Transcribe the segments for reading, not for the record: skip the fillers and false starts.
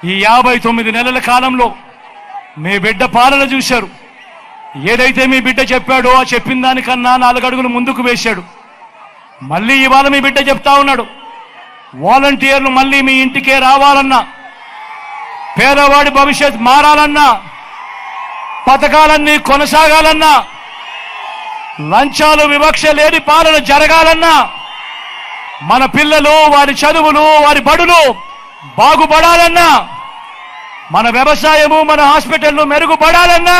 ఈ 59 నెలల కాలంలో మీ బిడ్డ పాలన చూశారు. ఏదైతే మీ బిడ్డ చెప్పాడో ఆ చెప్పిన దానికన్నా 4 అడుగులు ముందుకు వేశాడు. మళ్ళీ ఇవాళ మీ బిడ్డ చెప్తా ఉన్నాడు, వాలంటీర్లు మళ్ళీ మీ ఇంటికే రావాలన్నా, పేదవాడి భవిష్యత్ మారాలన్నా, పథకాలన్నీ కొనసాగాలన్నా, లంచాలు వివక్ష లేని పాలన జరగాలన్నా, మన పిల్లలు వారి చదువులు వారి బడులు బాగుపడాలన్నా, మన వ్యవసాయము మన హాస్పిటల్లు మెరుగుపడాలన్నా,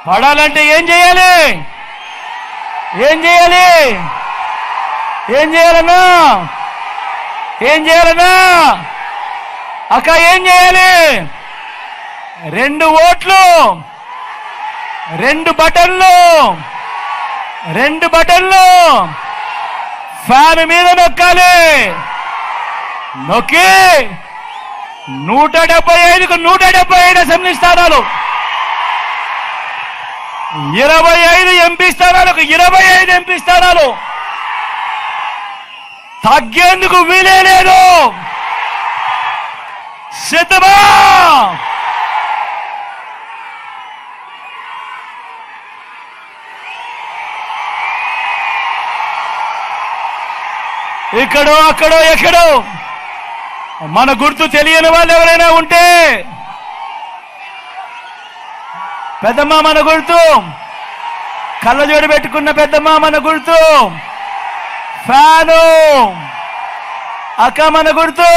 పడాలంటే ఏం చేయాలి? ఏం చేయాలి? ఏం చేయాలన్నా? ఏం చేయాలన్నా? అక్క ఏం చేయాలి? 2 ఓట్లు, 2 బటన్లు, 2 బటన్లు ఫ్యాన్ మీద నొక్కాలి. నొక్కి 175కు 175 అసెంబ్లీ స్థానాలు, 25 ఎంపీ స్థానాలకు 25 ఎంపీ స్థానాలు తగ్గేందుకు వీలే లేదు. సిద్ధమా? ఇక్కడో అక్కడో ఎక్కడో మన గుర్తు తెలియని వాళ్ళు ఎవరైనా ఉంటే, పెద్దమ్మ మన గుర్తు, కళ్ళజోడు పెట్టుకున్న పెద్దమ్మ మన గుర్తు, ఫ్యాను అక్క మన గుర్తు,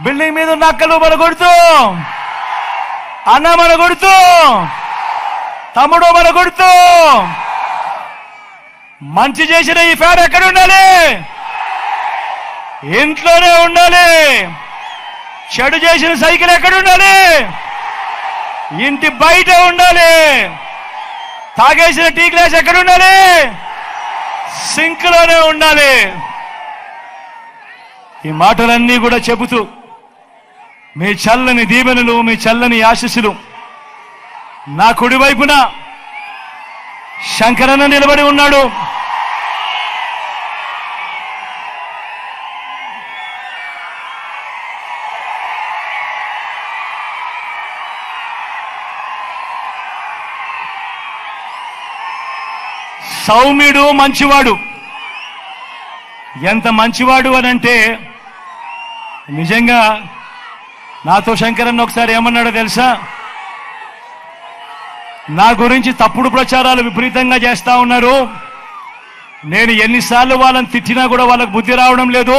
బిల్డింగ్ మీద ఉన్న అక్కలు మన గుర్తు, అన్న మన గుర్తు, తమ్ముడు మన గుర్తు. మంచి చేసిన ఈ ఫ్యాన్ ఎక్కడ ఉండాలి? ఇంట్లోనే ఉండాలి. చెడు చేసిన సైకిల్ ఎక్కడ ఉండాలి? ఇంటి బయట ఉండాలి. తాగేసిన టీ గ్లాస్ ఎక్కడ ఉండాలి? సింక్ లోనే ఉండాలి. ఈ మాటలన్నీ కూడా చెబుతూ మీ చల్లని దీవెనలు, మీ చల్లని ఆశీస్సులు నా కుడివైపున శంకరన్న నిలబడి ఉన్నాడు. సౌమ్యుడు, మంచివాడు. ఎంత మంచివాడు అనంటే, నిజంగా నాతో శంకరన్న ఒకసారి ఏమన్నాడో తెలుసా? నా గురించి తప్పుడు ప్రచారాలు విపరీతంగా చేస్తా ఉన్నారు, నేను ఎన్నిసార్లు వాళ్ళని తిట్టినా కూడా వాళ్ళకు బుద్ధి రావడం లేదు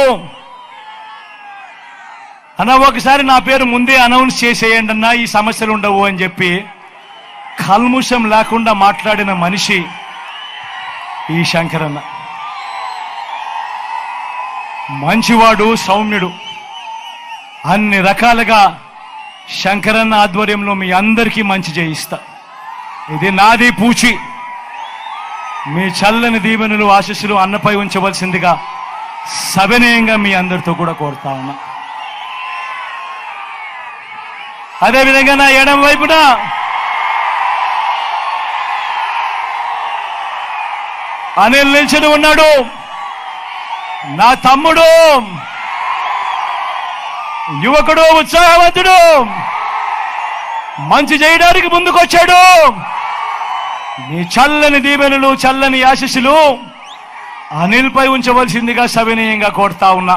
అన్న, ఒకసారి నా పేరు ముందే అనౌన్స్ చేసేయండి అన్నా, ఈ సమస్యలు ఉండవు అని చెప్పి కల్ముషం లేకుండా మాట్లాడిన మనిషి ఈ శంకరన్న. మంచివాడు, సౌమ్యుడు. అన్ని రకాలుగా శంకరన్న ఆధ్వర్యంలో మీ అందరికీ మంచి చేయిస్తా. ఇది నాది పూచి. మీ చల్లని దీవెనలు, ఆశీస్సులు అన్నపై ఉంచవలసిందిగా సవినయంగా మీ అందరితో కూడా కోరుతా ఉన్నా. అదేవిధంగా నా ఎడమ వైపున అనిల్ నిల్చుని ఉన్నాడు. నా తమ్ముడు, యువకుడు, ఉత్సాహవంతుడు, మంచి చేయడానికి ముందుకొచ్చాడు. నీ చల్లని దీవెనలు, చల్లని ఆశీస్సులు అనిల్ పై ఉంచవలసిందిగా సవినయంగా కోరుతా ఉన్నా.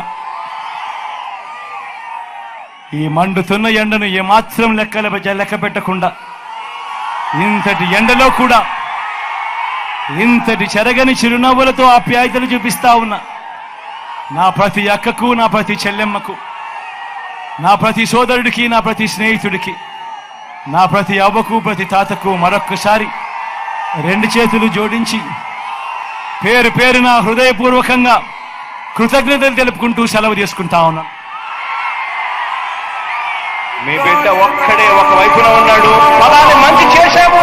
ఈ మండుతున్న ఎండను ఏమాత్రం లెక్క పెట్టకుండా, ఇంతటి ఎండలో కూడా ఇంతటి చెరగని చిరునవ్వులతో ఆప్యాయతలు చూపిస్తా ఉన్నా నా ప్రతి అక్కకు, నా ప్రతి చెల్లెమ్మకు, నా ప్రతి సోదరుడికి, నా ప్రతి స్నేహితుడికి, నా ప్రతి అవ్వకు, ప్రతి తాతకు మరొక్కసారి 2 చేతులు జోడించి పేరు పేరున హృదయపూర్వకంగా కృతజ్ఞతలు తెలుపుకుంటూ సెలవు తీసుకుంటా ఉన్నా. మీ బిడ్డ ఒక్కడే ఒక వైపున ఉన్నాడు. ఫలాన్ని మంచి చేశాము